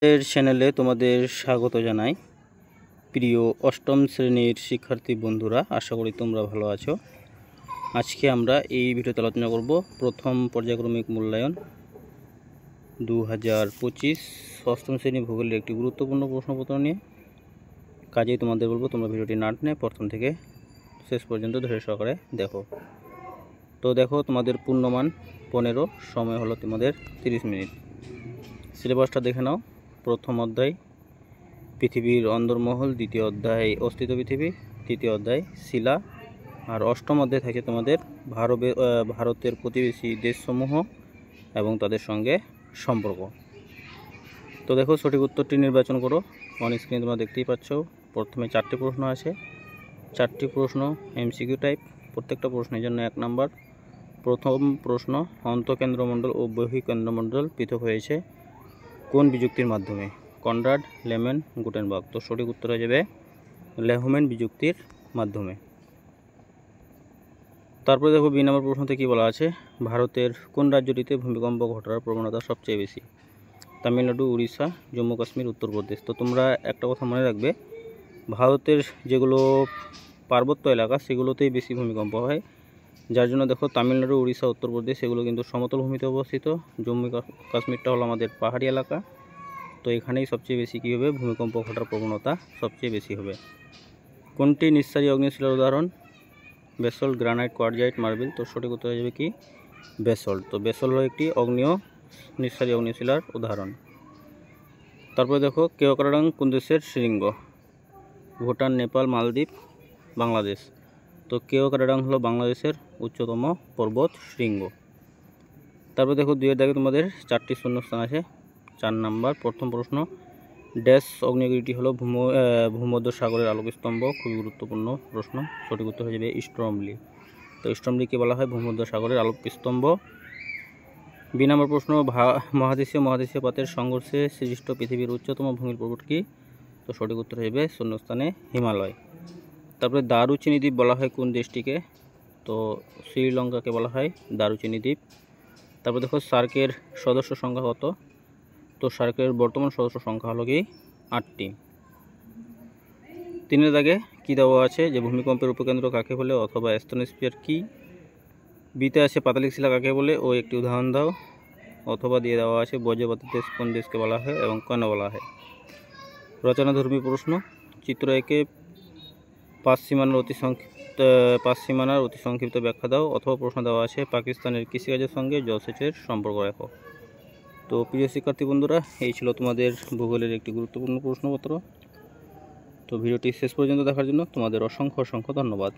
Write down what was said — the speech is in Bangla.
এর চ্যানেলে তোমাদের স্বাগত জানাই। প্রিয় অষ্টম শ্রেণীর শিক্ষার্থী বন্ধুরা, আশা করি তোমরা ভালো আছো। আজকে আমরা এই ভিডিওতে আলোচনা করব প্রথম পর্যায়ক্রমিক মূল্যায়ন 2025 অষ্টম শ্রেণী ভূগোলের একটি গুরুত্বপূর্ণ প্রশ্নপত্র নিয়ে। কাজেই তোমাদের বলবো তোমরা ভিডিওটি না টেনে প্রথম থেকে শেষ পর্যন্ত ধৈর্য সহকারে দেখো। তো দেখো, তোমাদের পূর্ণমান 15, সময় হলো তোমাদের 30 মিনিট। সিলেবাসটা দেখে নাও। প্রথম অধ্যায় পৃথিবীর অন্দরমহল, দ্বিতীয় অধ্যায় অস্তিত্ব পৃথিবী, তৃতীয় অধ্যায় শিলা, আর অষ্টম অধ্যায় থাকে তোমাদের ভারতের প্রতিবেশী দেশসমূহ এবং তাদের সঙ্গে সম্পর্ক। তো দেখো, সঠিক উত্তরটি নির্বাচন করো। অন স্ক্রিনে তোমরা দেখতেই পাচ্ছ। প্রথমে 4টি প্রশ্ন আছে, 4টি প্রশ্ন এমসিকিউ টাইপ। প্রত্যেকটা প্রশ্নের জন্য 1 নাম্বার। প্রথম প্রশ্ন, অন্তঃকেন্দ্রমণ্ডল ও বহিঃকেন্দ্রমণ্ডল পৃথক হয়েছে কোন বিযুক্তির মাধ্যমে? কনরাড, লেমেন, গুটেনবার্গ। তো সঠিক উত্তর হয়ে যাবে লেহম্যান বিযুক্তির মাধ্যমে। তারপরে দেখো, বি নম্বর প্রশ্নতে কী বলা আছে? ভারতের কোন রাজ্যটিতে ভূমিকম্প ঘটার প্রবণতা সবচেয়ে বেশি? তামিলনাড়ু, উড়িষ্যা, জম্মু কাশ্মীর, উত্তরপ্রদেশ। তো তোমরা একটা কথা মনে রাখবে, ভারতের যেগুলো পার্বত্য এলাকা সেগুলোতেই বেশি ভূমিকম্প হয়, যার জন্য দেখো তামিলনাড়ু, উড়িষ্যা, উত্তরপ্রদেশ এগুলো কিন্তু সমতল ভূমিতে অবস্থিত। জম্মু কাশ্মীরটা হলো আমাদের পাহাড়ি এলাকা। তো এখানেই সবচেয়ে বেশি কী হবে? ভূমিকম্প ঘটার প্রবণতা সবচেয়ে বেশি হবে। কোনটি নিঃসারী অগ্নিশিলার উদাহরণ? Basalt, granite, quartzite, marble. তো সঠিক উত্তর হয়ে যাবে কি? বেসল্ট। তো বেসল্ট হলো একটি নিঃসারী অগ্নিশিলার উদাহরণ। তারপরে দেখো, কেওক্রাডাং কোন দেশের শৃঙ্গ? ভুটান, নেপাল, মালদ্বীপ, বাংলাদেশ। তো কেওক্রাডাং হলো বাংলাদেশের উচ্চতম পর্বত শৃঙ্গ। তারপরে দেখো, 2 এর দাগে তোমাদের 4টি শূন্যস্থান আছে। 4 নাম্বার প্রথম প্রশ্ন, ড্যাশ অগ্নেয়গিরিটি হলো ভূমধ্য সাগরের আলোকস্তম্ভ। খুবই গুরুত্বপূর্ণ প্রশ্ন। সঠিক উত্তর হয়ে যাবে স্ট্রমলি। তো স্ট্রমলিকে বলা হয় ভূমধ্য সাগরের আলোকস্তম্ভ। বি নম্বর প্রশ্ন, মহাদেশীয় পাতের সংঘর্ষে সৃষ্ট পৃথিবীর উচ্চতম ভূমির পর্বত কি? তো সঠিক উত্তর হয়ে যাবে শূন্যস্থানে হিমালয়। তারপরে দারুচিনি দ্বীপ বলা হয় কোন দেশটিকে? তো শ্রীলঙ্কাকে বলা হয় দারুচিনি দ্বীপ। তারপর দেখো, সার্কের সদস্য সংখ্যা কত? তো সার্কের বর্তমান সদস্য সংখ্যা হলো কি 8টি। 3 এর দাগে কী দেওয়া আছে? যে ভূমিকম্পের উপকেন্দ্র কাকে বলে অথবা অ্যাস্ট্রোস্ফিয়ার কি? বিতে আছে পাতালিক শিলা কাকে বলে ও একটি উদাহরণ দাও। অথবা দিয়ে দেওয়া আছে বজ্রপাতের দেশ কোন দেশকে বলা হয় এবং কেন বলা হয়? রচনাধর্মী প্রশ্ন। চিত্র একে 5 সীমানার অতি সংক্ষিপ্ত ব্যাখ্যা দাও। অথবা প্রশ্ন দেওয়া আছে পাকিস্তানের কৃষিকাজের সঙ্গে জলসেচের সম্পর্ক রাখো। তো প্রিয় শিক্ষার্থী বন্ধুরা, এই ছিল তোমাদের ভূগোলের একটি গুরুত্বপূর্ণ প্রশ্নপত্র। তো ভিডিওটি শেষ পর্যন্ত দেখার জন্য তোমাদের অসংখ্য ধন্যবাদ।